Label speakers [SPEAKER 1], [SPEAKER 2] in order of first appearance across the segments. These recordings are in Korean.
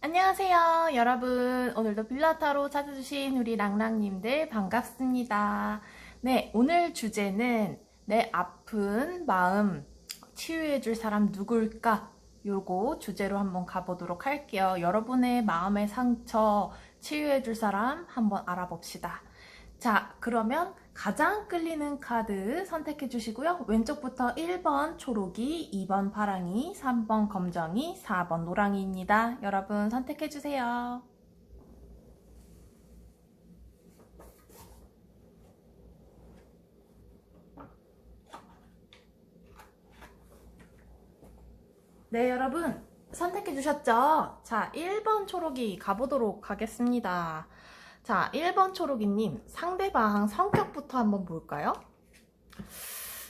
[SPEAKER 1] 안녕하세요, 여러분. 오늘도 빌라타로 찾아주신 우리 랑랑님들 반갑습니다. 네, 오늘 주제는 내 아픈 마음 치유해줄 사람 누굴까? 요거 주제로 한번 가보도록 할게요. 여러분의 마음의 상처 치유해줄 사람 한번 알아봅시다. 자, 그러면 가장 끌리는 카드 선택해 주시고요. 왼쪽부터 1번 초록이, 2번 파랑이, 3번 검정이, 4번 노랑이입니다. 여러분 선택해 주세요. 네, 여러분 선택해 주셨죠? 자, 1번 초록이 가보도록 하겠습니다. 자, 1번 초록이님, 상대방 성격부터 한번 볼까요?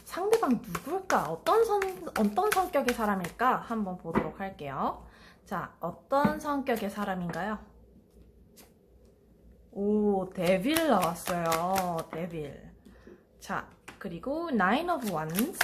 [SPEAKER 1] 상대방 누굴까? 어떤 성격의 사람일까? 한번 보도록 할게요. 자, 어떤 성격의 사람인가요? 오, 데빌 나왔어요. 데빌. 자, 그리고 Nine of Wands,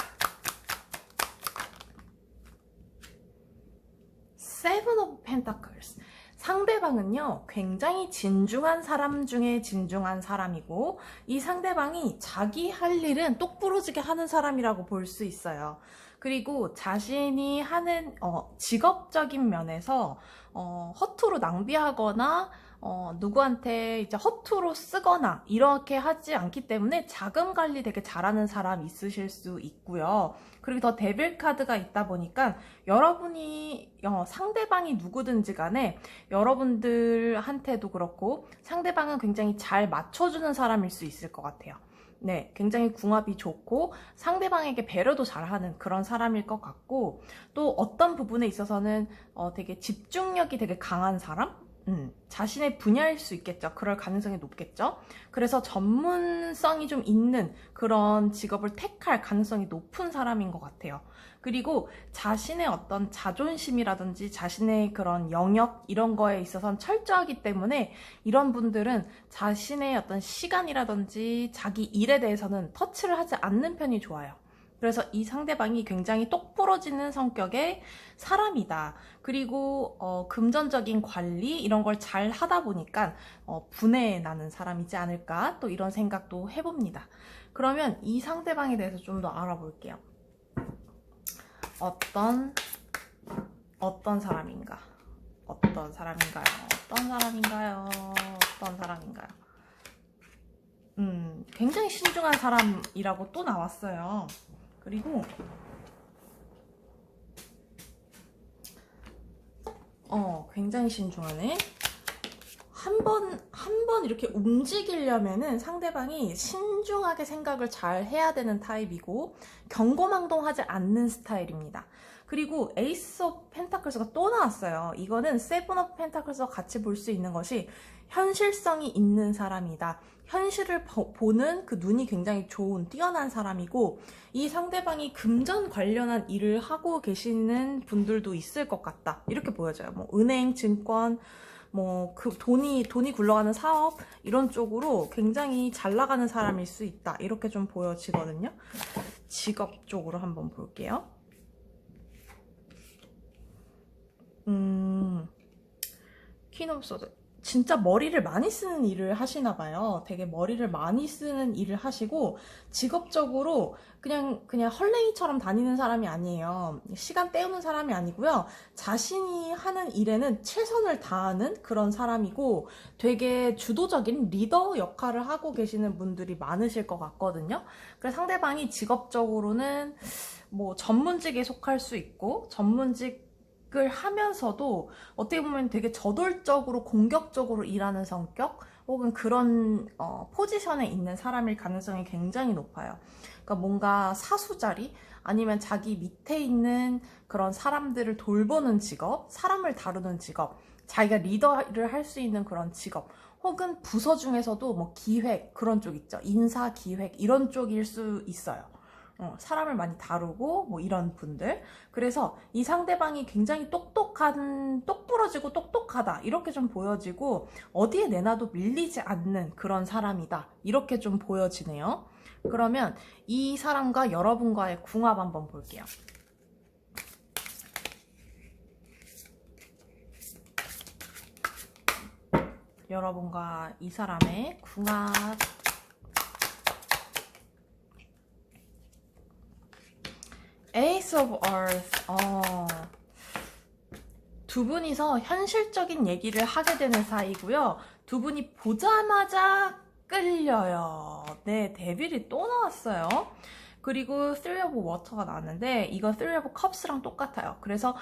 [SPEAKER 1] Seven of Pentacles. 상대방은요, 굉장히 진중한 사람 중에 진중한 사람이고, 이 상대방이 자기 할 일은 똑부러지게 하는 사람이라고 볼 수 있어요. 그리고 자신이 하는 직업적인 면에서 허투루 낭비하거나 누구한테 이제 허투루 쓰거나 이렇게 하지 않기 때문에 자금 관리 되게 잘하는 사람 있으실 수 있고요. 그리고 더 데빌 카드가 있다 보니까 여러분이 상대방이 누구든지 간에 여러분들한테도 그렇고 상대방은 굉장히 잘 맞춰주는 사람일 수 있을 것 같아요. 네, 굉장히 궁합이 좋고 상대방에게 배려도 잘하는 그런 사람일 것 같고, 또 어떤 부분에 있어서는 되게 집중력이 되게 강한 사람? 자신의 분야일 수 있겠죠. 그럴 가능성이 높겠죠. 그래서 전문성이 좀 있는 그런 직업을 택할 가능성이 높은 사람인 것 같아요. 그리고 자신의 어떤 자존심이라든지 자신의 그런 영역 이런 거에 있어서는 철저하기 때문에 이런 분들은 자신의 어떤 시간이라든지 자기 일에 대해서는 터치를 하지 않는 편이 좋아요. 그래서 이 상대방이 굉장히 똑부러지는 성격의 사람이다. 그리고 금전적인 관리 이런 걸 잘 하다 보니까 분해 나는 사람이지 않을까, 또 이런 생각도 해봅니다. 그러면 이 상대방에 대해서 좀 더 알아볼게요. 어떤 사람인가? 어떤 사람인가요? 어떤 사람인가요? 어떤 사람인가요? 굉장히 신중한 사람이라고 또 나왔어요. 그리고 굉장히 신중하네. 한 번 이렇게 움직이려면은 상대방이 신중하게 생각을 잘 해야 되는 타입이고, 경거망동하지 않는 스타일입니다. 그리고 에이스 오브 펜타클스가 또 나왔어요. 이거는 세븐 오브 펜타클스와 같이 볼 수 있는 것이 현실성이 있는 사람이다. 현실을 보는 그 눈이 굉장히 좋은, 뛰어난 사람이고, 이 상대방이 금전 관련한 일을 하고 계시는 분들도 있을 것 같다. 이렇게 보여져요. 뭐 은행, 증권, 뭐 그 돈이 굴러가는 사업 이런 쪽으로 굉장히 잘 나가는 사람일 수 있다. 이렇게 좀 보여지거든요. 직업 쪽으로 한번 볼게요. 퀸 오브 소드. 진짜 머리를 많이 쓰는 일을 하시나 봐요. 되게 머리를 많이 쓰는 일을 하시고, 직업적으로 그냥 헐랭이처럼 다니는 사람이 아니에요. 시간 때우는 사람이 아니고요. 자신이 하는 일에는 최선을 다하는 그런 사람이고, 되게 주도적인 리더 역할을 하고 계시는 분들이 많으실 것 같거든요. 그래서 상대방이 직업적으로는 뭐 전문직에 속할 수 있고, 을 하면서도 어떻게 보면 되게 저돌적으로 공격적으로 일하는 성격, 혹은 그런 포지션에 있는 사람일 가능성이 굉장히 높아요. 그러니까 뭔가 사수자리, 아니면 자기 밑에 있는 그런 사람들을 돌보는 직업, 사람을 다루는 직업, 자기가 리더를 할 수 있는 그런 직업, 혹은 부서 중에서도 뭐 기획 그런 쪽 있죠. 인사 기획 이런 쪽일 수 있어요. 사람을 많이 다루고 뭐 이런 분들. 그래서 이 상대방이 굉장히 똑부러지고 똑똑하다 이렇게 좀 보여지고, 어디에 내놔도 밀리지 않는 그런 사람이다 이렇게 좀 보여지네요. 그러면 이 사람과 여러분과의 궁합 한번 볼게요. 여러분과 이 사람의 궁합. Ace of Earth. 두 분이서 현실적인 얘기를 하게 되는 사이고요. 두 분이 보자마자 끌려요. 네, 데빌이 또 나왔어요. 그리고 Three of Water가 나왔는데 이거 Three of Cups랑 똑같아요. 그래서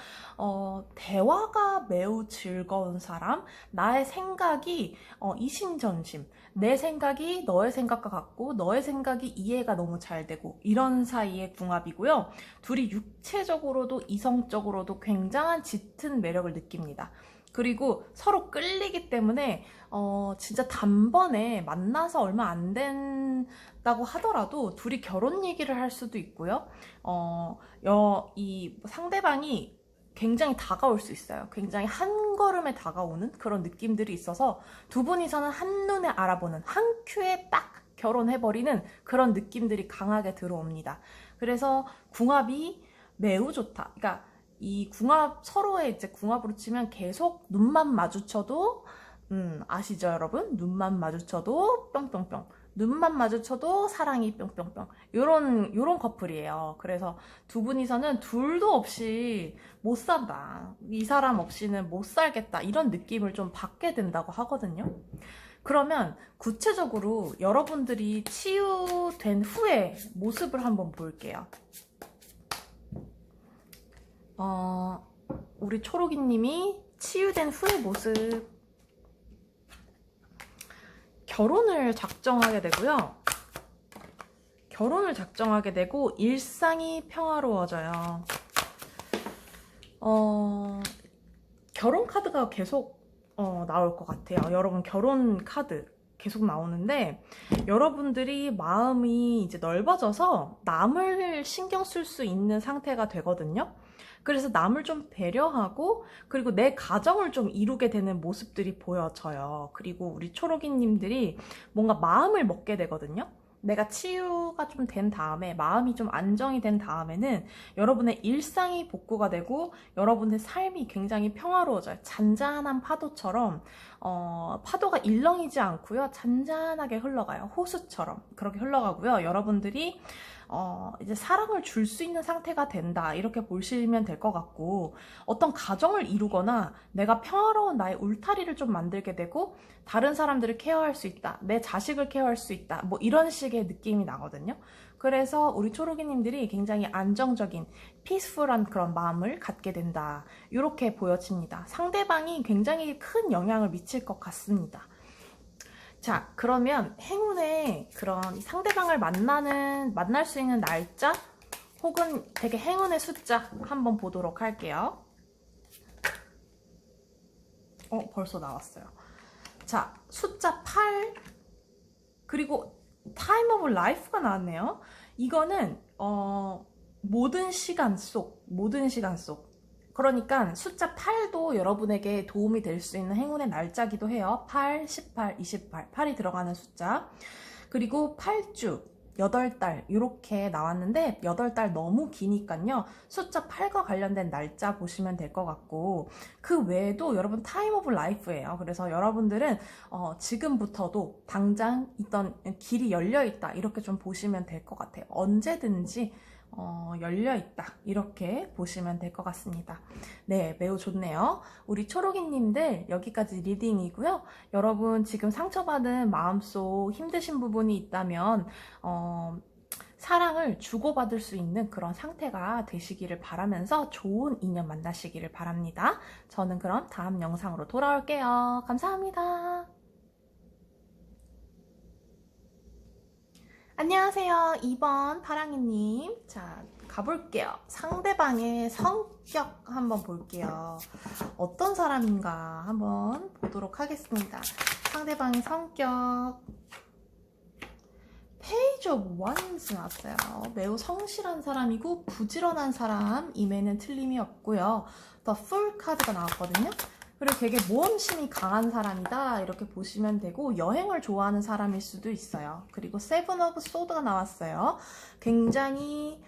[SPEAKER 1] 대화가 매우 즐거운 사람, 나의 생각이 이심전심, 내 생각이 너의 생각과 같고 너의 생각이 이해가 너무 잘 되고 이런 사이의 궁합이고요. 둘이 육체적으로도 이성적으로도 굉장한 짙은 매력을 느낍니다. 그리고 서로 끌리기 때문에 진짜 단번에 만나서 얼마 안 된다고 하더라도 둘이 결혼 얘기를 할 수도 있고요. 이 상대방이 굉장히 다가올 수 있어요. 굉장히 한 걸음에 다가오는 그런 느낌들이 있어서 두 분이서는 한눈에 알아보는, 한 큐에 딱 결혼해버리는 그런 느낌들이 강하게 들어옵니다. 그래서 궁합이 매우 좋다. 그러니까 이 궁합, 서로의 이제 궁합으로 치면 계속 눈만 마주쳐도 아시죠 여러분? 눈만 마주쳐도 뿅뿅뿅, 눈만 마주쳐도 사랑이 뿅뿅뿅, 요런 커플이에요. 그래서 두 분이서는 둘도 없이 못 산다, 이 사람 없이는 못 살겠다, 이런 느낌을 좀 받게 된다고 하거든요. 그러면 구체적으로 여러분들이 치유된 후의 모습을 한번 볼게요. 우리 초록이님이 치유된 후의 모습. 결혼을 작정하게 되고요. 결혼을 작정하게 되고 일상이 평화로워져요. 결혼 카드가 계속 나올 것 같아요. 여러분 결혼 카드 계속 나오는데 여러분들이 마음이 이제 넓어져서 남을 신경 쓸 수 있는 상태가 되거든요. 그래서 남을 좀 배려하고 그리고 내 가정을 좀 이루게 되는 모습들이 보여져요. 그리고 우리 초록이님들이 뭔가 마음을 먹게 되거든요. 내가 치유가 좀 된 다음에, 마음이 좀 안정이 된 다음에는 여러분의 일상이 복구가 되고 여러분의 삶이 굉장히 평화로워져요. 잔잔한 파도처럼 파도가 일렁이지 않고요. 잔잔하게 흘러가요. 호수처럼 그렇게 흘러가고요. 여러분들이 이제 사랑을 줄 수 있는 상태가 된다, 이렇게 보시면 될 것 같고, 어떤 가정을 이루거나 내가 평화로운 나의 울타리를 좀 만들게 되고 다른 사람들을 케어할 수 있다, 내 자식을 케어할 수 있다, 뭐 이런 식의 느낌이 나거든요. 그래서 우리 초록이님들이 굉장히 안정적인 피스풀한 그런 마음을 갖게 된다, 이렇게 보여집니다. 상대방이 굉장히 큰 영향을 미칠 것 같습니다. 자, 그러면 행운의 그런 상대방을 만날 수 있는 날짜 혹은 되게 행운의 숫자 한번 보도록 할게요. 벌써 나왔어요. 자, 숫자 8, 그리고 타임 오브 라이프가 나왔네요. 이거는 모든 시간 속, 그러니까 숫자 8도 여러분에게 도움이 될 수 있는 행운의 날짜기도 해요. 8, 18, 28, 8이 들어가는 숫자. 그리고 8주, 8달 이렇게 나왔는데 8달 너무 기니까요. 숫자 8과 관련된 날짜 보시면 될 것 같고, 그 외에도 여러분 타임 오브 라이프예요. 그래서 여러분들은 지금부터도 당장 있던 길이 열려있다, 이렇게 좀 보시면 될 것 같아요. 언제든지 열려있다, 이렇게 보시면 될 것 같습니다. 네, 매우 좋네요. 우리 초록이님들 여기까지 리딩이고요. 여러분 지금 상처받은 마음속 힘드신 부분이 있다면 사랑을 주고받을 수 있는 그런 상태가 되시기를 바라면서 좋은 인연 만나시기를 바랍니다. 저는 그럼 다음 영상으로 돌아올게요. 감사합니다. 안녕하세요. 2번 파랑이님. 자, 가볼게요. 상대방의 성격 한번 볼게요. 어떤 사람인가 한번 보도록 하겠습니다. 상대방의 성격. 페이지 오브 원스 나왔어요. 매우 성실한 사람이고 부지런한 사람임에는 틀림이 없고요. 더 풀 카드가 나왔거든요. 그리고 되게 모험심이 강한 사람이다 이렇게 보시면 되고, 여행을 좋아하는 사람일 수도 있어요. 그리고 세븐 오브 소드가 나왔어요. 굉장히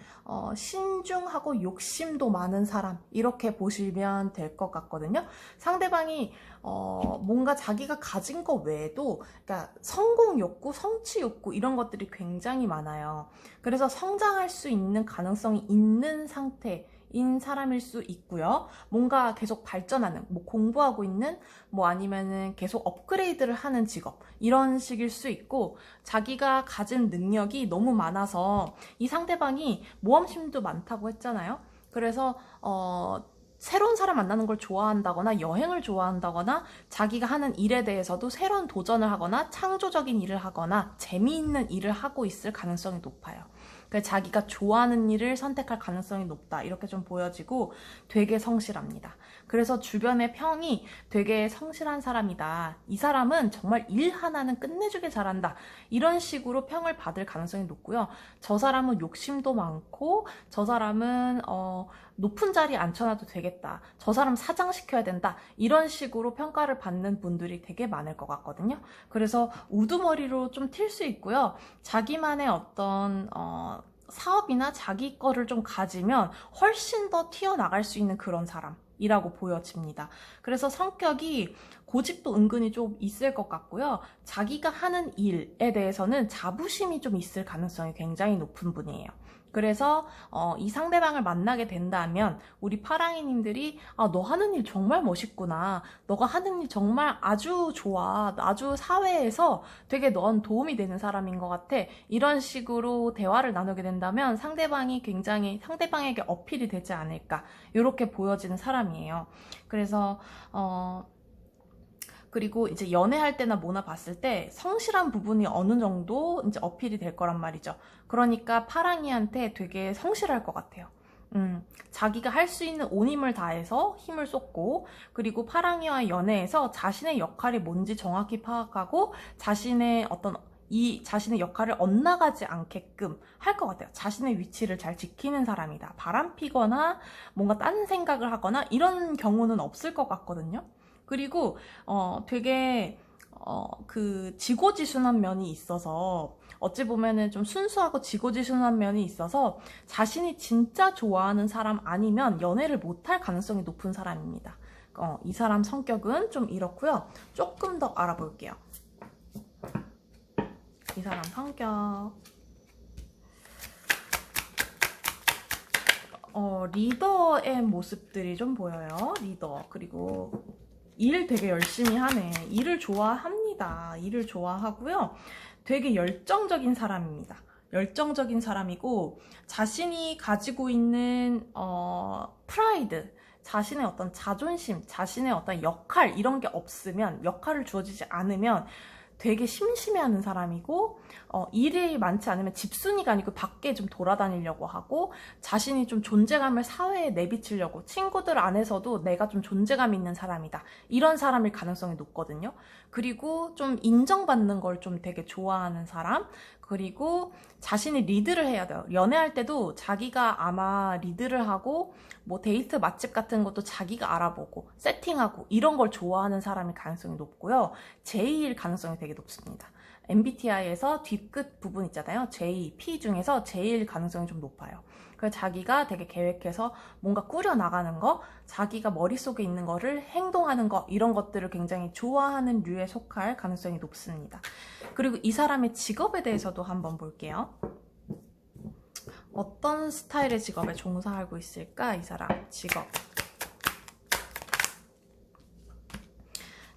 [SPEAKER 1] 신중하고 욕심도 많은 사람 이렇게 보시면 될 것 같거든요. 상대방이 뭔가 자기가 가진 것 외에도, 그러니까 성공 욕구, 성취 욕구 이런 것들이 굉장히 많아요. 그래서 성장할 수 있는 가능성이 있는 상태인 사람일 수 있고요. 뭔가 계속 발전하는, 뭐 공부하고 있는, 뭐 아니면은 계속 업그레이드를 하는 직업 이런 식일 수 있고, 자기가 가진 능력이 너무 많아서, 이 상대방이 모험심도 많다고 했잖아요. 그래서 새로운 사람 만나는 걸 좋아한다거나 여행을 좋아한다거나 자기가 하는 일에 대해서도 새로운 도전을 하거나 창조적인 일을 하거나 재미있는 일을 하고 있을 가능성이 높아요. 그래서 자기가 좋아하는 일을 선택할 가능성이 높다 이렇게 좀 보여지고, 되게 성실합니다. 그래서 주변의 평이 되게 성실한 사람이다, 이 사람은 정말 일 하나는 끝내주게 잘한다, 이런 식으로 평을 받을 가능성이 높고요. 저 사람은 욕심도 많고, 저 사람은 높은 자리에 앉혀놔도 되겠다, 저 사람 사장시켜야 된다, 이런 식으로 평가를 받는 분들이 되게 많을 것 같거든요. 그래서 우두머리로 좀 튈 수 있고요. 자기만의 어떤 사업이나 자기 거를 좀 가지면 훨씬 더 튀어나갈 수 있는 그런 사람이라고 보여집니다. 그래서 성격이 고집도 은근히 좀 있을 것 같고요. 자기가 하는 일에 대해서는 자부심이 좀 있을 가능성이 굉장히 높은 분이에요. 그래서 이 상대방을 만나게 된다면 우리 파랑이님들이 너 하는 일 정말 멋있구나, 너가 하는 일 정말 아주 좋아, 아주 사회에서 되게 넌 도움이 되는 사람인 것 같아, 이런 식으로 대화를 나누게 된다면 상대방이 굉장히 상대방에게 어필이 되지 않을까, 이렇게 보여지는 사람이에요. 그래서 그리고 이제 연애할 때나 뭐나 봤을 때 성실한 부분이 어느 정도 이제 어필이 될 거란 말이죠. 그러니까 파랑이한테 되게 성실할 것 같아요. 자기가 할 수 있는 온 힘을 다해서 힘을 쏟고, 그리고 파랑이와 연애에서 자신의 역할이 뭔지 정확히 파악하고, 자신의 역할을 엇나가지 않게끔 할 것 같아요. 자신의 위치를 잘 지키는 사람이다. 바람 피거나 뭔가 딴 생각을 하거나 이런 경우는 없을 것 같거든요. 그리고 되게 그 지고지순한 면이 있어서, 어찌 보면은 좀 순수하고 지고지순한 면이 있어서 자신이 진짜 좋아하는 사람 아니면 연애를 못할 가능성이 높은 사람입니다. 이 사람 성격은 좀 이렇고요. 조금 더 알아볼게요. 이 사람 성격. 리더의 모습들이 좀 보여요. 리더. 그리고 일 되게 열심히 하네. 일을 좋아합니다. 일을 좋아하고요. 되게 열정적인 사람입니다. 열정적인 사람이고, 자신이 가지고 있는 프라이드, 자신의 어떤 자존심, 자신의 어떤 역할 이런 게 없으면, 역할을 주어지지 않으면 되게 심심해하는 사람이고, 일이 많지 않으면 집순이가 아니고 밖에 좀 돌아다니려고 하고, 자신이 좀 존재감을 사회에 내비치려고, 친구들 안에서도 내가 좀 존재감 있는 사람이다, 이런 사람일 가능성이 높거든요. 그리고 좀 인정받는 걸 좀 되게 좋아하는 사람, 그리고 자신이 리드를 해야 돼요. 연애할 때도 자기가 아마 리드를 하고, 뭐 데이트 맛집 같은 것도 자기가 알아보고 세팅하고 이런 걸 좋아하는 사람일 가능성이 높고요. J일 가능성이 되게 높습니다. MBTI에서 뒤끝 부분 있잖아요. J, P 중에서 J일 가능성이 좀 높아요. 그래서 자기가 되게 계획해서 뭔가 꾸려나가는 거, 자기가 머릿속에 있는 거를 행동하는 거, 이런 것들을 굉장히 좋아하는 류에 속할 가능성이 높습니다. 그리고 이 사람의 직업에 대해서도 한번 볼게요. 어떤 스타일의 직업에 종사하고 있을까? 이 사람 직업.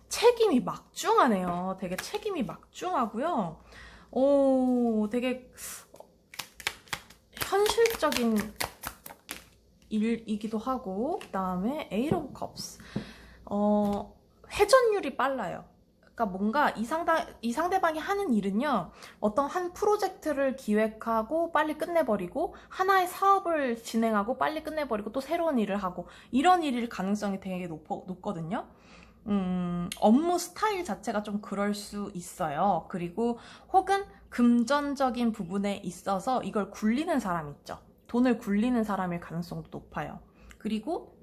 [SPEAKER 1] 책임이 막중하네요. 되게 책임이 막중하고요. 되게 현실적인 일이기도 하고, 그 다음에 에이트 오브 컵스. 회전율이 빨라요. 그러니까 뭔가 이 상대방이 하는 일은요, 어떤 한 프로젝트를 기획하고 빨리 끝내버리고, 하나의 사업을 진행하고 빨리 끝내버리고 또 새로운 일을 하고, 이런 일일 가능성이 되게 높거든요. 업무 스타일 자체가 좀 그럴 수 있어요. 그리고 혹은 금전적인 부분에 있어서 이걸 굴리는 사람 있죠. 돈을 굴리는 사람일 가능성도 높아요. 그리고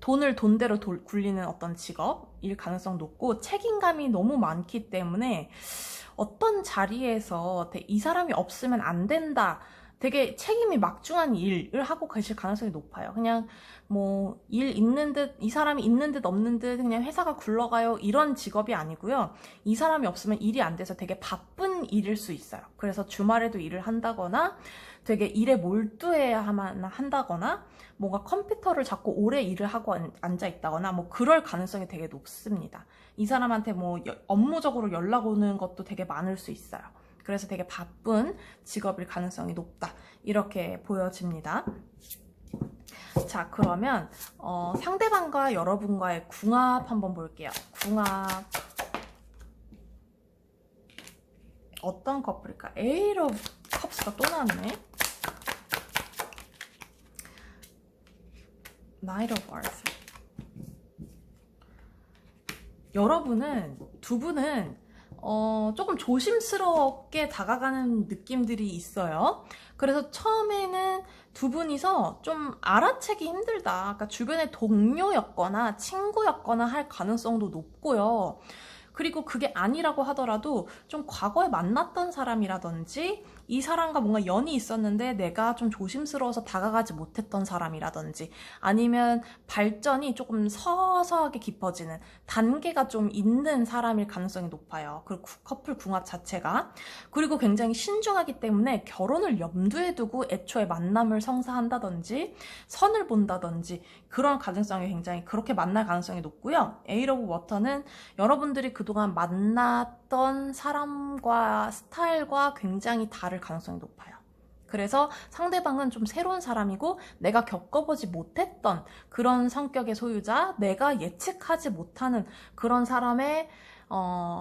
[SPEAKER 1] 돈을 돈대로 굴리는 어떤 직업일 가능성 높고, 책임감이 너무 많기 때문에 어떤 자리에서 이 사람이 없으면 안 된다, 되게 책임이 막중한 일을 하고 계실 가능성이 높아요. 그냥 뭐 일 있는 듯, 이 사람이 있는 듯 없는 듯 그냥 회사가 굴러가요, 이런 직업이 아니고요. 이 사람이 없으면 일이 안 돼서 되게 바쁜 일일 수 있어요. 그래서 주말에도 일을 한다거나 되게 일에 몰두해야만 한다거나 뭔가 컴퓨터를 자꾸 오래 일을 하고 앉아 있다거나 뭐 그럴 가능성이 되게 높습니다. 이 사람한테 뭐 업무적으로 연락 오는 것도 되게 많을 수 있어요. 그래서 되게 바쁜 직업일 가능성이 높다, 이렇게 보여집니다. 자, 그러면 상대방과 여러분과의 궁합 한번 볼게요. 궁합 어떤 커플일까? 에이트 오브 컵스가 또 나왔네. 나이트 오브 아스. 여러분은, 두 분은 조금 조심스럽게 다가가는 느낌들이 있어요. 그래서 처음에는 두 분이서 좀 알아채기 힘들다, 그러니까 주변의 동료였거나 친구였거나 할 가능성도 높고요. 그리고 그게 아니라고 하더라도 좀 과거에 만났던 사람이라든지 이 사람과 뭔가 연이 있었는데 내가 좀 조심스러워서 다가가지 못했던 사람이라든지, 아니면 발전이 조금 서서하게 깊어지는 단계가 좀 있는 사람일 가능성이 높아요. 그 커플 궁합 자체가. 그리고 굉장히 신중하기 때문에 결혼을 염두에 두고 애초에 만남을 성사한다든지 선을 본다든지 그런 가능성이, 굉장히 그렇게 만날 가능성이 높고요. 에이트 오브 워터는 여러분들이 그동안 만났던 사람과 스타일과 굉장히 다를 가능성이 높아요. 그래서 상대방은 좀 새로운 사람이고 내가 겪어보지 못했던 그런 성격의 소유자, 내가 예측하지 못하는 그런 사람의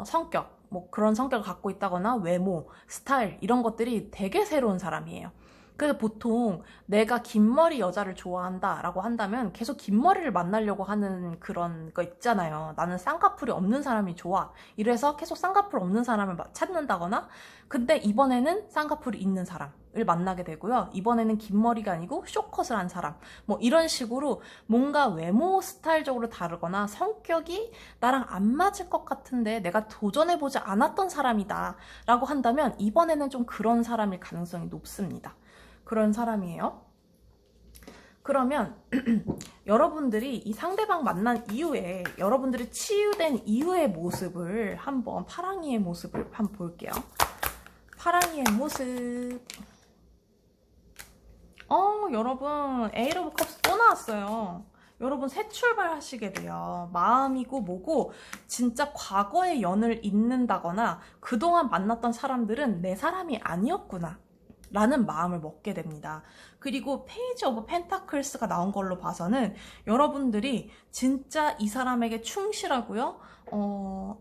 [SPEAKER 1] 성격, 뭐 그런 성격을 갖고 있다거나 외모, 스타일, 이런 것들이 되게 새로운 사람이에요. 그래서 보통 내가 긴 머리 여자를 좋아한다 라고 한다면 계속 긴 머리를 만나려고 하는 그런 거 있잖아요. 나는 쌍꺼풀이 없는 사람이 좋아, 이래서 계속 쌍꺼풀 없는 사람을 찾는다거나, 근데 이번에는 쌍꺼풀이 있는 사람을 만나게 되고요. 이번에는 긴 머리가 아니고 숏컷을 한 사람, 뭐 이런 식으로 뭔가 외모 스타일적으로 다르거나 성격이 나랑 안 맞을 것 같은데 내가 도전해보지 않았던 사람이다 라고 한다면 이번에는 좀 그런 사람일 가능성이 높습니다. 그런 사람이에요. 그러면 여러분들이 이 상대방 만난 이후에, 여러분들이 치유된 이후의 모습을 한번, 파랑이의 모습을 한번 볼게요. 파랑이의 모습. 여러분 에이트 오브 컵스 또 나왔어요. 여러분 새 출발하시게 돼요. 마음이고 뭐고 진짜 과거의 연을 잊는다거나 그동안 만났던 사람들은 내 사람이 아니었구나 라는 마음을 먹게 됩니다. 그리고 페이지 오브 펜타클스가 나온 걸로 봐서는 여러분들이 진짜 이 사람에게 충실하고요.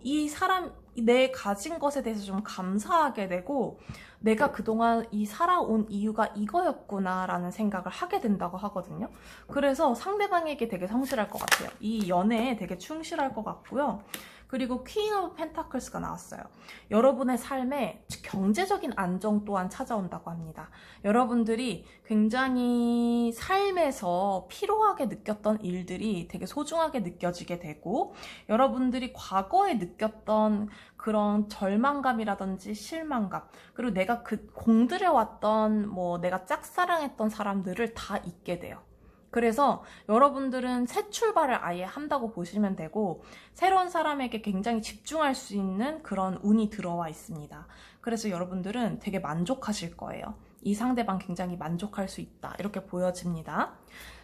[SPEAKER 1] 이 사람, 내 가진 것에 대해서 좀 감사하게 되고, 내가 그동안 살아온 이유가 이거였구나 라는 생각을 하게 된다고 하거든요. 그래서 상대방에게 되게 성실할 것 같아요. 이 연애에 되게 충실할 것 같고요. 그리고 퀸 오브 펜타클스가 나왔어요. 여러분의 삶에 경제적인 안정 또한 찾아온다고 합니다. 여러분들이 굉장히 삶에서 피로하게 느꼈던 일들이 되게 소중하게 느껴지게 되고, 여러분들이 과거에 느꼈던 그런 절망감이라든지 실망감, 그리고 내가 공들여왔던 뭐 내가 짝사랑했던 사람들을 다 잊게 돼요. 그래서 여러분들은 새 출발을 아예 한다고 보시면 되고, 새로운 사람에게 굉장히 집중할 수 있는 그런 운이 들어와 있습니다. 그래서 여러분들은 되게 만족하실 거예요. 이 상대방 굉장히 만족할 수 있다, 이렇게 보여집니다.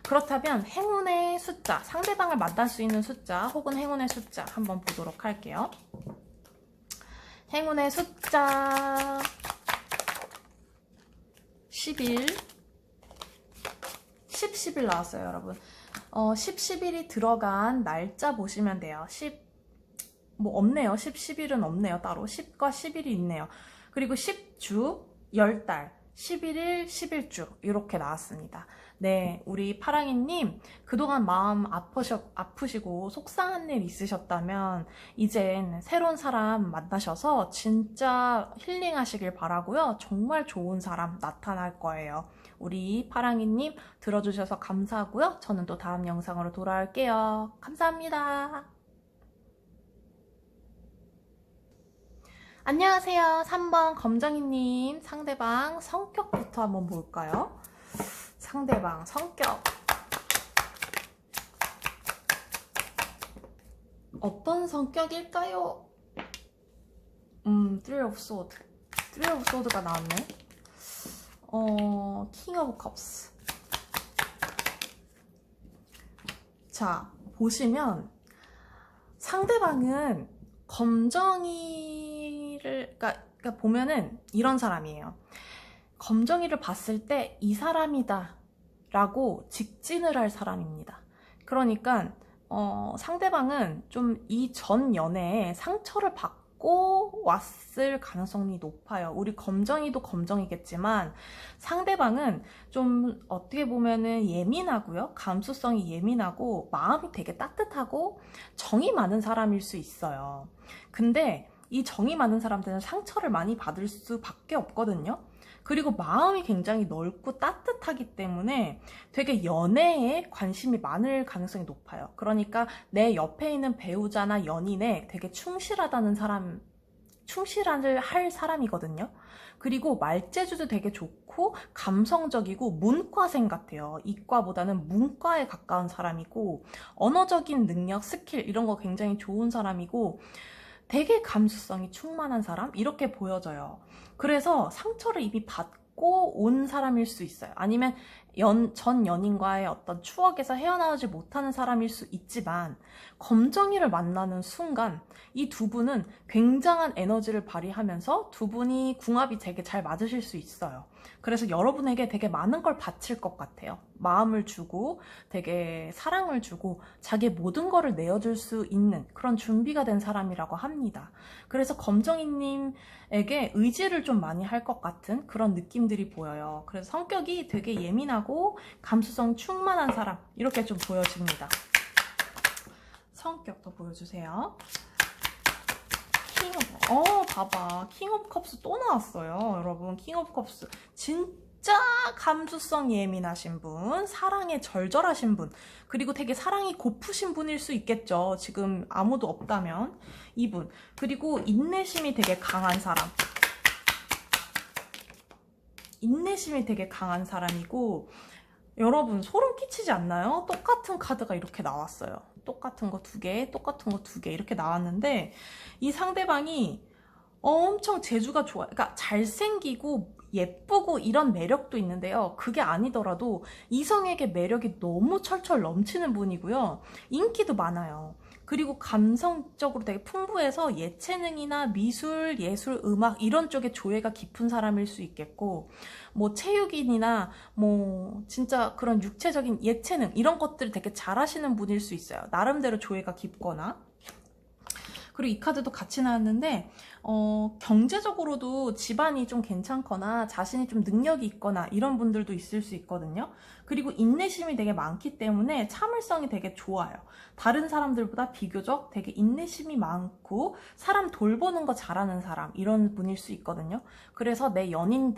[SPEAKER 1] 그렇다면 행운의 숫자, 상대방을 만날 수 있는 숫자 혹은 행운의 숫자 한번 보도록 할게요. 행운의 숫자 11, 10 나왔어요, 여러분. 10일이 들어간 날짜 보시면 돼요. 뭐 없네요. 10일은 없네요, 따로. 10과 11이 있네요. 그리고 10주, 10달, 11일, 11주 이렇게 나왔습니다. 네, 우리 파랑이님 그동안 마음 아프시고 속상한 일 있으셨다면 이젠 새로운 사람 만나셔서 진짜 힐링하시길 바라고요. 정말 좋은 사람 나타날 거예요. 우리 파랑이님 들어주셔서 감사하고요. 저는 또 다음 영상으로 돌아올게요. 감사합니다. 안녕하세요. 3번 검정이님, 상대방 성격부터 한번 볼까요? 상대방 성격. 어떤 성격일까요? Three of Swords. Three of Swords가 나왔네. King of Cups. 자, 보시면 상대방은 검정이를 그러니까 보면은 이런 사람이에요. 검정이를 봤을 때 이 사람이다 라고 직진을 할 사람입니다. 그러니까 상대방은 좀 이 전 연애에 상처를 받고 왔을 가능성이 높아요. 우리 검정이도 검정이겠지만 상대방은 좀 어떻게 보면은 예민하고요. 감수성이 예민하고 마음이 되게 따뜻하고 정이 많은 사람일 수 있어요. 근데 이 정이 많은 사람들은 상처를 많이 받을 수밖에 없거든요. 그리고 마음이 굉장히 넓고 따뜻하기 때문에 되게 연애에 관심이 많을 가능성이 높아요. 그러니까 내 옆에 있는 배우자나 연인에 되게 충실하다는 사람, 충실을 할 사람이거든요. 그리고 말재주도 되게 좋고 감성적이고 문과생 같아요. 이과보다는 문과에 가까운 사람이고 언어적인 능력, 스킬 이런 거 굉장히 좋은 사람이고 되게 감수성이 충만한 사람? 이렇게 보여져요. 그래서 상처를 이미 받고 온 사람일 수 있어요. 아니면 전 연인과의 어떤 추억에서 헤어나오지 못하는 사람일 수 있지만 검정이를 만나는 순간 이 두 분은 굉장한 에너지를 발휘하면서 두 분이 궁합이 되게 잘 맞으실 수 있어요. 그래서 여러분에게 되게 많은 걸 바칠 것 같아요. 마음을 주고 되게 사랑을 주고 자기의 모든 거를 내어줄 수 있는 그런 준비가 된 사람이라고 합니다. 그래서 검정이님에게 의지를 좀 많이 할 것 같은 그런 느낌들이 보여요. 그래서 성격이 되게 예민하고 감수성 충만한 사람 이렇게 좀 보여집니다. 성격도 보여주세요. 봐봐. 킹 오브 컵스 또 나왔어요. 여러분, 킹 오브 컵스. 진짜 감수성 예민하신 분, 사랑에 절절하신 분, 그리고 되게 사랑이 고프신 분일 수 있겠죠. 지금 아무도 없다면. 이분. 그리고 인내심이 되게 강한 사람. 인내심이 되게 강한 사람이고, 여러분, 소름 끼치지 않나요? 똑같은 카드가 이렇게 나왔어요. 똑같은 거 2개, 똑같은 거 2개 이렇게 나왔는데 이 상대방이 엄청 재주가 좋아요. 그러니까 잘생기고 예쁘고 이런 매력도 있는데요. 그게 아니더라도 이성에게 매력이 너무 철철 넘치는 분이고요. 인기도 많아요. 그리고 감성적으로 되게 풍부해서 예체능이나 미술, 예술, 음악 이런 쪽에 조예가 깊은 사람일 수 있겠고 뭐 체육인이나 뭐 진짜 그런 육체적인 예체능 이런 것들을 되게 잘하시는 분일 수 있어요. 나름대로 조예가 깊거나. 그리고 이 카드도 같이 나왔는데 경제적으로도 집안이 좀 괜찮거나 자신이 좀 능력이 있거나 이런 분들도 있을 수 있거든요. 그리고 인내심이 되게 많기 때문에 참을성이 되게 좋아요. 다른 사람들보다 비교적 되게 인내심이 많고 사람 돌보는 거 잘하는 사람 이런 분일 수 있거든요. 그래서 내 연인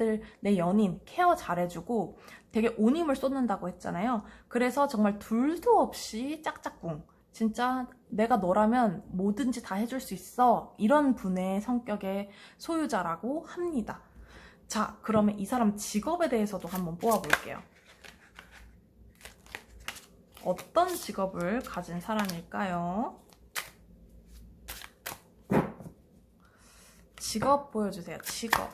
[SPEAKER 1] 케어 잘해주고 되게 온 힘을 쏟는다고 했잖아요. 그래서 정말 둘도 없이 짝짝꿍 진짜 내가 너라면 뭐든지 다 해줄 수 있어 이런 분의 성격의 소유자라고 합니다. 자, 그러면 이 사람 직업에 대해서도 한번 뽑아볼게요. 어떤 직업을 가진 사람일까요? 직업 보여주세요. 직업.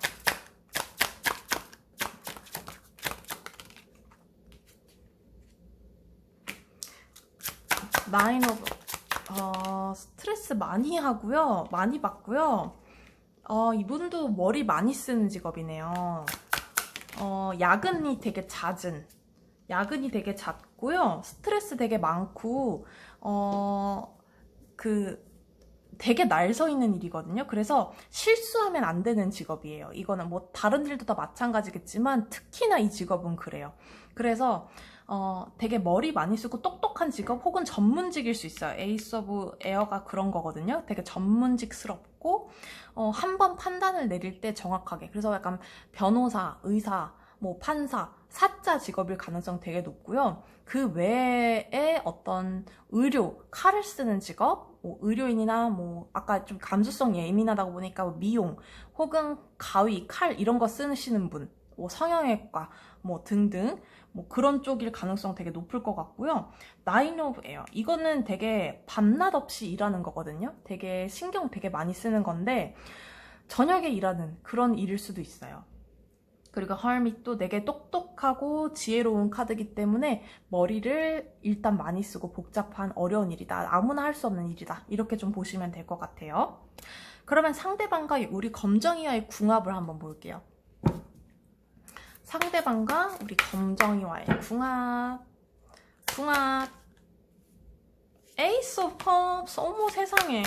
[SPEAKER 1] 나인 오브 스트레스 많이 하고요. 많이 받고요. 이분도 머리 많이 쓰는 직업이네요. 야근이 되게 잦고요. 스트레스 되게 많고 되게 날 서 있는 일이거든요. 그래서 실수하면 안 되는 직업이에요. 이거는 뭐 다른 일도 다 마찬가지겠지만 특히나 이 직업은 그래요. 그래서 되게 머리 많이 쓰고 똑똑한 직업 혹은 전문직일 수 있어요. 에이스 오브 에어가 그런 거거든요. 되게 전문직스럽고 한 번 판단을 내릴 때 정확하게. 그래서 약간 변호사, 의사, 뭐 판사, 사자 직업일 가능성 되게 높고요. 그 외에 어떤 의료, 칼을 쓰는 직업, 뭐 의료인이나 뭐 아까 좀 감수성 예민하다고 보니까 뭐 미용 혹은 가위, 칼 이런 거 쓰시는 분, 뭐 성형외과 뭐 등등 뭐 그런 쪽일 가능성 되게 높을 것 같고요. 나인 오브 에어 이거는 되게 밤낮 없이 일하는 거거든요. 되게 신경 되게 많이 쓰는 건데 저녁에 일하는 그런 일일 수도 있어요. 그리고 hermit도 되게 똑똑하고 지혜로운 카드이기 때문에 머리를 일단 많이 쓰고 복잡한 어려운 일이다. 아무나 할 수 없는 일이다. 이렇게 좀 보시면 될 것 같아요. 그러면 상대방과 우리 검정이와의 궁합을 한번 볼게요. 상대방과 우리 검정이와의 궁합. 에이스 오브 컵스. 어머 세상에.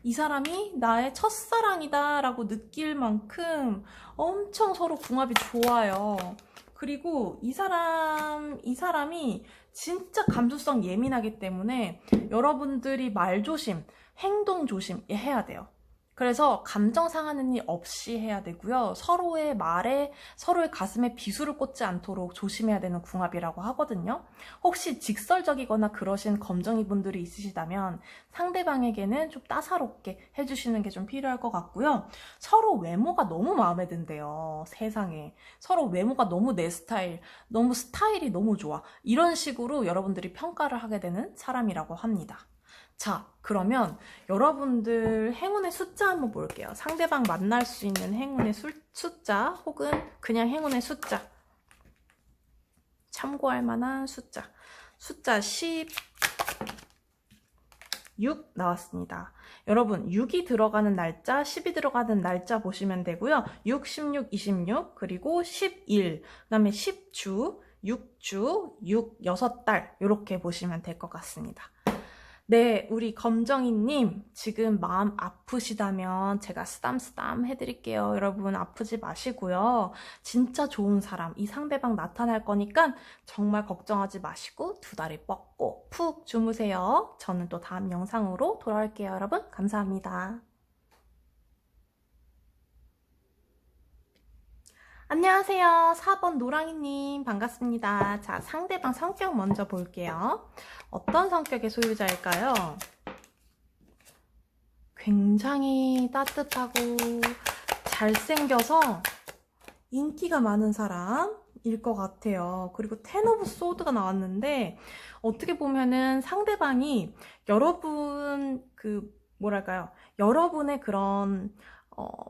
[SPEAKER 1] 이 사람이 나의 첫사랑이다 라고 느낄 만큼 엄청 서로 궁합이 좋아요. 그리고 이 사람이 진짜 감수성 예민하기 때문에 여러분들이 말 조심, 행동 조심 해야 돼요. 그래서 감정 상하는 일 없이 해야 되고요. 서로의 말에, 서로의 가슴에 비수를 꽂지 않도록 조심해야 되는 궁합이라고 하거든요. 혹시 직설적이거나 그러신 검정이 분들이 있으시다면 상대방에게는 좀 따사롭게 해주시는 게 좀 필요할 것 같고요. 서로 외모가 너무 마음에 든대요. 세상에. 서로 외모가 너무 내 스타일, 너무 스타일이 너무 좋아. 이런 식으로 여러분들이 평가를 하게 되는 사람이라고 합니다. 자, 그러면 여러분들 행운의 숫자 한번 볼게요. 상대방 만날 수 있는 행운의 숫자 혹은 그냥 행운의 숫자. 참고할 만한 숫자. 숫자 16 나왔습니다. 여러분 6이 들어가는 날짜, 10이 들어가는 날짜 보시면 되고요. 6, 16, 26, 그리고 11, 그 다음에 10주, 6주, 6, 6달 이렇게 보시면 될 것 같습니다. 네, 우리 검정이님 지금 마음 아프시다면 제가 쓰담쓰담 해드릴게요. 여러분 아프지 마시고요. 진짜 좋은 사람, 이 상대방 나타날 거니까 정말 걱정하지 마시고 두 다리 뻗고 푹 주무세요. 저는 또 다음 영상으로 돌아올게요. 여러분 감사합니다. 안녕하세요. 4번 노랑이님 반갑습니다. 자, 상대방 성격 먼저 볼게요. 어떤 성격의 소유자일까요? 굉장히 따뜻하고 잘생겨서 인기가 많은 사람일 것 같아요. 그리고 텐 오브 소드가 나왔는데 어떻게 보면은 상대방이 여러분 여러분의 그런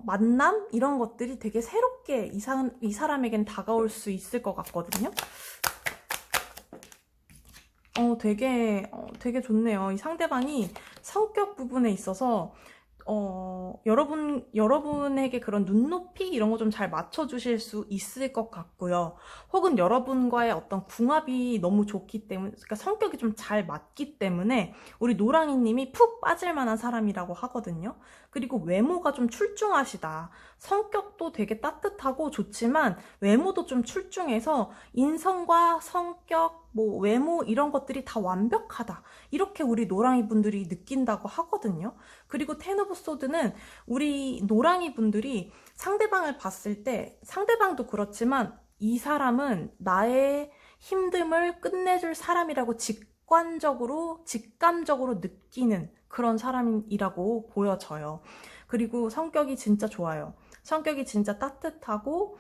[SPEAKER 1] 만남? 이런 것들이 되게 새롭게 이 사람에겐 다가올 수 있을 것 같거든요. 되게 좋네요. 이 상대방이 성격 부분에 있어서 여러분에게 그런 눈높이 이런 거 좀 잘 맞춰주실 수 있을 것 같고요. 혹은 여러분과의 어떤 궁합이 너무 좋기 때문에, 그러니까 성격이 좀 잘 맞기 때문에 우리 노랑이님이 푹 빠질 만한 사람이라고 하거든요. 그리고 외모가 좀 출중하시다. 성격도 되게 따뜻하고 좋지만 외모도 좀 출중해서 인성과 성격, 뭐 외모 이런 것들이 다 완벽하다. 이렇게 우리 노랑이 분들이 느낀다고 하거든요. 그리고 텐 오브 소드는 우리 노랑이 분들이 상대방을 봤을 때 상대방도 그렇지만 이 사람은 나의 힘듦을 끝내줄 사람이라고 직감적으로 느끼는 그런 사람이라고 보여져요. 그리고 성격이 진짜 좋아요. 성격이 진짜 따뜻하고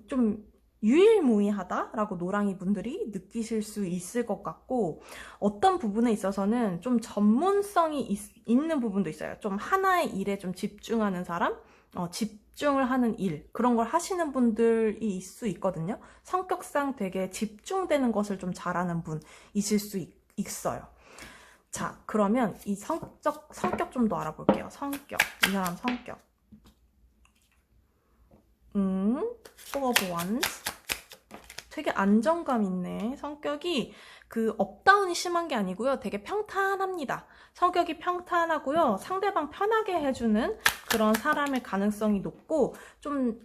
[SPEAKER 1] 좀 유일무이하다라고 노랑이 분들이 느끼실 수 있을 것 같고, 어떤 부분에 있어서는 좀 전문성이 있는 부분도 있어요. 좀 하나의 일에 좀 집중하는 사람, 집중을 하는 일, 그런 걸 하시는 분들이 있을 수 있거든요. 성격상 되게 집중되는 것을 좀 잘하는 분이실 수 있어요. 자, 그러면 이 성격 좀 더 알아볼게요. 이 사람 성격. Four of Wands. 되게 안정감 있네. 성격이 업다운이 심한 게 아니고요. 되게 평탄합니다. 성격이 평탄하고요. 상대방 편하게 해주는 그런 사람일 가능성이 높고, 좀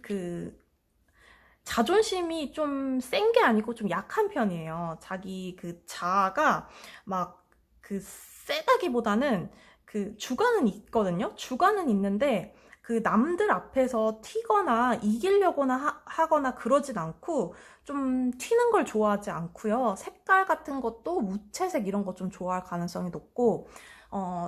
[SPEAKER 1] 자존심이 좀 센 게 아니고 좀 약한 편이에요. 자기 그 자아가 막 세다기보다는 주관은 있거든요. 주관은 있는데 그 남들 앞에서 튀거나 이기려거나 하거나 그러진 않고, 좀 튀는 걸 좋아하지 않고요. 색깔 같은 것도 무채색 이런 거 좀 좋아할 가능성이 높고,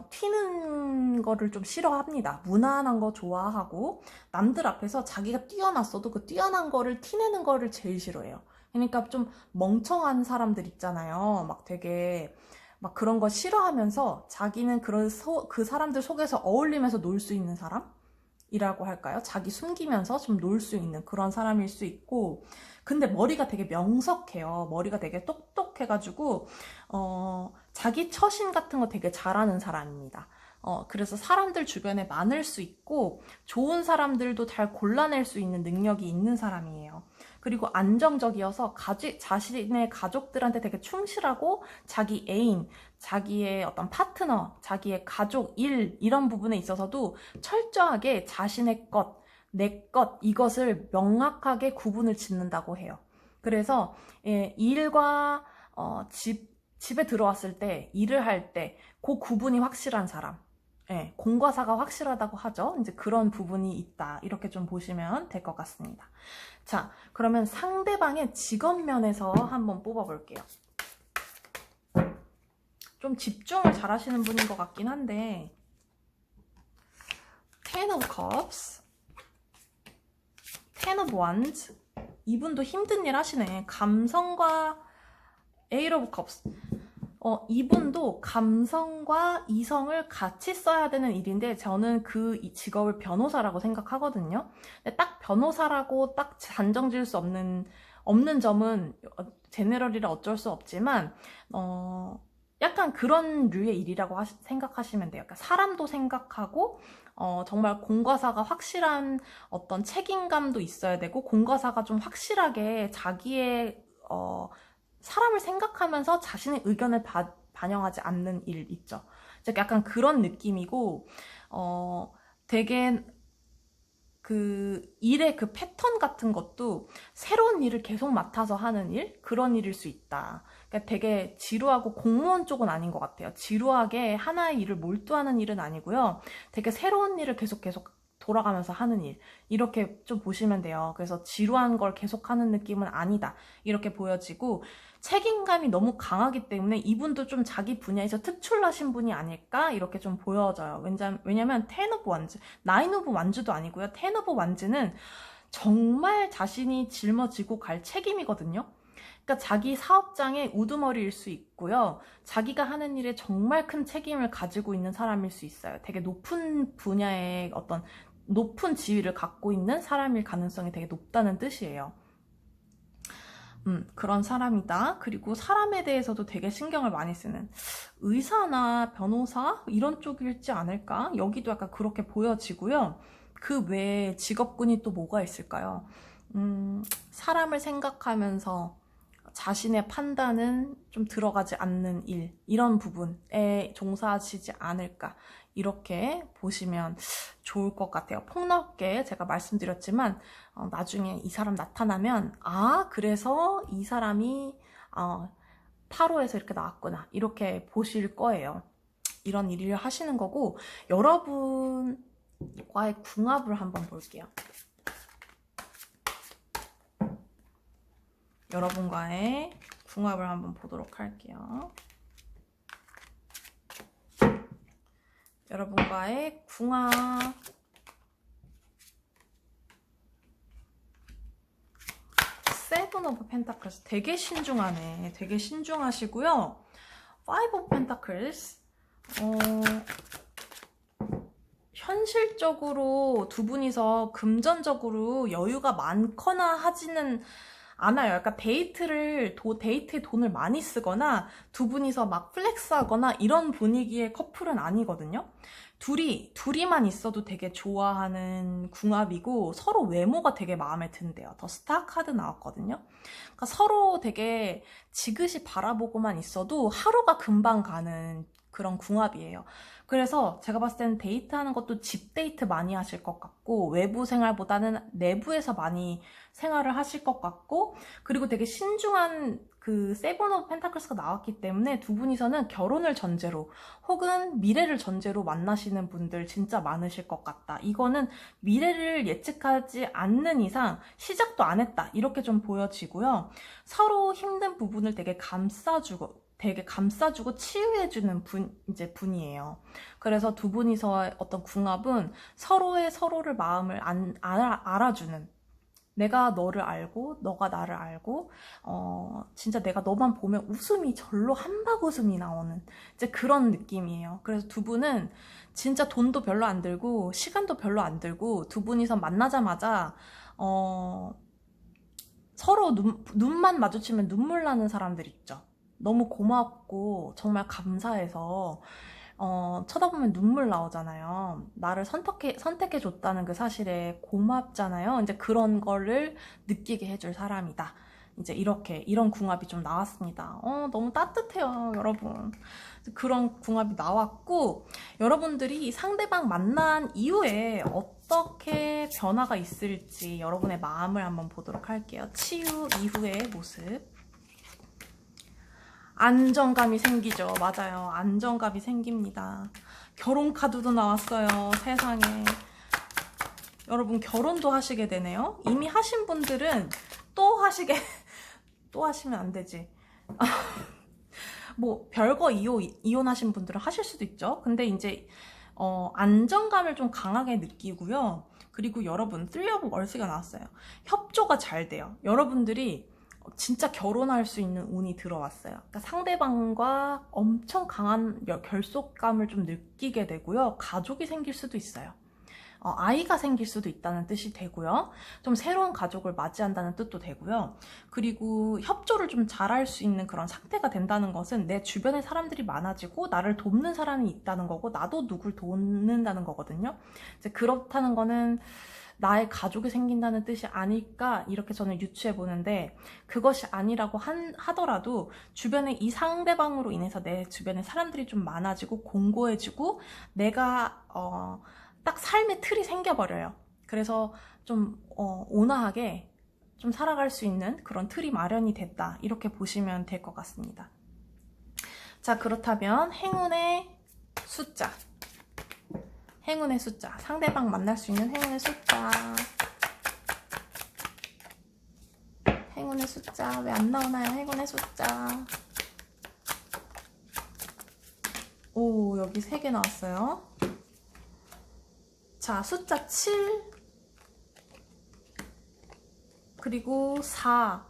[SPEAKER 1] 튀는 거를 좀 싫어합니다. 무난한 거 좋아하고, 남들 앞에서 자기가 뛰어났어도 그 뛰어난 거를 티내는 거를 제일 싫어해요. 그러니까 좀 멍청한 사람들 있잖아요. 막 되게 막 그런 거 싫어하면서 자기는 그 사람들 속에서 어울리면서 놀 수 있는 사람이라고 할까요? 자기 숨기면서 좀 놀 수 있는 그런 사람일 수 있고, 근데 머리가 되게 명석해요. 머리가 되게 똑똑해가지고 자기 처신 같은 거 되게 잘하는 사람입니다. 그래서 사람들 주변에 많을 수 있고, 좋은 사람들도 잘 골라낼 수 있는 능력이 있는 사람이에요. 그리고 안정적이어서 자신의 가족들한테 되게 충실하고, 자기 애인, 자기의 어떤 파트너, 자기의 가족, 일, 이런 부분에 있어서도 철저하게 자신의 것, 내 것, 이것을 명확하게 구분을 짓는다고 해요. 그래서 일과 집에 들어왔을 때, 일을 할 때 그 구분이 확실한 사람, 공과 사가 확실하다고 하죠. 이제 그런 부분이 있다, 이렇게 좀 보시면 될 것 같습니다. 자, 그러면 상대방의 직업 면에서 한번 뽑아볼게요. 좀 집중을 잘 하시는 분인 것 같긴 한데, Ten of Cups, Ten of Wands, 이분도 힘든 일 하시네. 감성과 Eight of Cups, 이분도 감성과 이성을 같이 써야 되는 일인데, 저는 이 직업을 변호사라고 생각하거든요. 근데 딱 변호사라고 딱 단정 지을 수 없는 점은, 제네럴이라 어쩔 수 없지만, 약간 그런 류의 일이라고 생각하시면 돼요. 그러니까 사람도 생각하고, 정말 공과 사가 확실한 어떤 책임감도 있어야 되고, 공과 사가 좀 확실하게 자기의, 사람을 생각하면서 자신의 의견을 반영하지 않는 일 있죠. 약간 그런 느낌이고, 되게 일의 패턴 같은 것도 새로운 일을 계속 맡아서 하는 일? 그런 일일 수 있다. 그러니까 되게 지루하고, 공무원 쪽은 아닌 것 같아요. 지루하게 하나의 일을 몰두하는 일은 아니고요. 되게 새로운 일을 계속 돌아가면서 하는 일, 이렇게 좀 보시면 돼요. 그래서 지루한 걸 계속하는 느낌은 아니다, 이렇게 보여지고, 책임감이 너무 강하기 때문에 이분도 좀 자기 분야에서 특출나신 분이 아닐까, 이렇게 좀 보여져요. 왜냐면 Ten of Wands, Nine of Wands도 아니고요. Ten of Wands는 정말 자신이 짊어지고 갈 책임이거든요. 그러니까 자기 사업장의 우두머리일 수 있고요. 자기가 하는 일에 정말 큰 책임을 가지고 있는 사람일 수 있어요. 되게 높은 분야의 어떤 높은 지위를 갖고 있는 사람일 가능성이 되게 높다는 뜻이에요. 그런 사람이다. 그리고 사람에 대해서도 되게 신경을 많이 쓰는, 의사나 변호사 이런 쪽일지 않을까? 여기도 약간 그렇게 보여지고요. 그 외에 직업군이 또 뭐가 있을까요? 사람을 생각하면서 자신의 판단은 좀 들어가지 않는 일, 이런 부분에 종사하시지 않을까, 이렇게 보시면 좋을 것 같아요. 폭넓게 제가 말씀드렸지만, 나중에 이 사람 나타나면, 그래서 이 사람이 타로에서 이렇게 나왔구나, 이렇게 보실 거예요. 이런 일을 하시는 거고, 여러분과의 궁합을 한번 볼게요. 여러분과의 궁합을 한번 보도록 할게요. 여러분과의 궁합. 세븐 오브 펜타클스, 되게 신중하네. 되게 신중하시고요. 파이브 오브 펜타클스, 현실적으로 두 분이서 금전적으로 여유가 많거나 하지는 않아요. 약간 데이트에 돈을 많이 쓰거나 두 분이서 막 플렉스하거나 이런 분위기의 커플은 아니거든요. 둘이만 있어도 되게 좋아하는 궁합이고, 서로 외모가 되게 마음에 든대요. 더 스타 카드 나왔거든요. 그러니까 서로 되게 지그시 바라보고만 있어도 하루가 금방 가는 그런 궁합이에요. 그래서 제가 봤을 때는 데이트하는 것도 집 데이트 많이 하실 것 같고, 외부 생활보다는 내부에서 많이 생활을 하실 것 같고, 그리고 되게 신중한 그 세븐 오브 펜타클스가 나왔기 때문에 두 분이서는 결혼을 전제로 혹은 미래를 전제로 만나시는 분들 진짜 많으실 것 같다. 이거는 미래를 예측하지 않는 이상 시작도 안 했다. 이렇게 좀 보여지고요. 서로 힘든 부분을 되게 감싸주고 치유해주는 이제 분이에요. 그래서 두 분이서의 어떤 궁합은 서로의 마음을 알아주는, 내가 너를 알고 너가 나를 알고 진짜 내가 너만 보면 웃음이 절로 한박 웃음이 나오는 이제 그런 느낌이에요. 그래서 두 분은 진짜 돈도 별로 안 들고 시간도 별로 안 들고 두 분이서 만나자마자 서로 눈만 마주치면 눈물 나는 사람들 있죠. 너무 고맙고 정말 감사해서 쳐다보면 눈물 나오잖아요. 나를 선택해줬다는 그 사실에 고맙잖아요. 이제 그런 거를 느끼게 해줄 사람이다. 이제 이런 궁합이 좀 나왔습니다. 너무 따뜻해요, 여러분. 그런 궁합이 나왔고, 여러분들이 상대방 만난 이후에 어떻게 변화가 있을지 여러분의 마음을 한번 보도록 할게요. 치유 이후의 모습. 안정감이 생기죠. 맞아요. 안정감이 생깁니다. 결혼 카드도 나왔어요. 세상에. 여러분 결혼도 하시게 되네요. 이미 하신 분들은 또 하시면 안 되지. 뭐 별거 이혼하신 분들은 하실 수도 있죠. 근데 이제 안정감을 좀 강하게 느끼고요. 그리고 여러분 3 of Worlds가 나왔어요. 협조가 잘 돼요. 여러분들이 진짜 결혼할 수 있는 운이 들어왔어요. 그러니까 상대방과 엄청 강한 결속감을 좀 느끼게 되고요. 가족이 생길 수도 있어요. 아이가 생길 수도 있다는 뜻이 되고요. 좀 새로운 가족을 맞이한다는 뜻도 되고요. 그리고 협조를 좀 잘할 수 있는 그런 상태가 된다는 것은 내 주변에 사람들이 많아지고 나를 돕는 사람이 있다는 거고 나도 누굴 돕는다는 거거든요. 이제 그렇다는 거는 나의 가족이 생긴다는 뜻이 아닐까 이렇게 저는 유추해 보는데, 그것이 아니라고 하더라도 주변에 이 상대방으로 인해서 내 주변에 사람들이 좀 많아지고 공고해지고 내가 딱 삶의 틀이 생겨버려요. 그래서 좀 온화하게 좀 살아갈 수 있는 그런 틀이 마련이 됐다, 이렇게 보시면 될 것 같습니다. 자, 그렇다면 행운의 숫자, 상대방 만날 수 있는 행운의 숫자 왜 안 나오나요? 행운의 숫자. 오, 여기 3개 나왔어요. 자, 숫자 7 그리고 4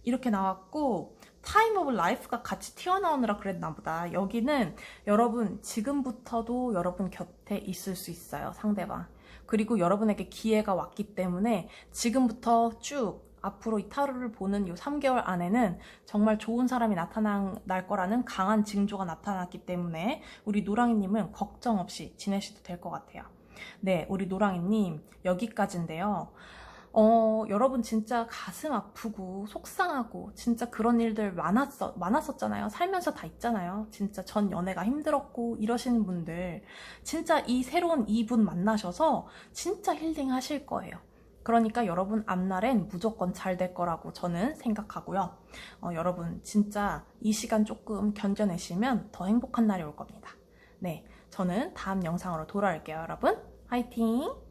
[SPEAKER 1] 이렇게 나왔고, 타임 오브 라이프가 같이 튀어나오느라 그랬나 보다. 여기는 여러분 지금부터도 여러분 곁에 있을 수 있어요, 상대방. 그리고 여러분에게 기회가 왔기 때문에 지금부터 쭉 앞으로 이 타로를 보는 이 3개월 안에는 정말 좋은 사람이 나타날 거라는 강한 징조가 나타났기 때문에 우리 노랑이님은 걱정 없이 지내셔도 될 것 같아요. 네, 우리 노랑이님 여기까지인데요. 여러분 진짜 가슴 아프고 속상하고 진짜 그런 일들 많았었잖아요. 살면서 다 있잖아요. 진짜 전 연애가 힘들었고 이러시는 분들 진짜 이 새로운 이분 만나셔서 진짜 힐링 하실 거예요. 그러니까 여러분 앞날엔 무조건 잘 될 거라고 저는 생각하고요. 여러분 진짜 이 시간 조금 견뎌내시면 더 행복한 날이 올 겁니다. 네, 저는 다음 영상으로 돌아올게요, 여러분. 화이팅!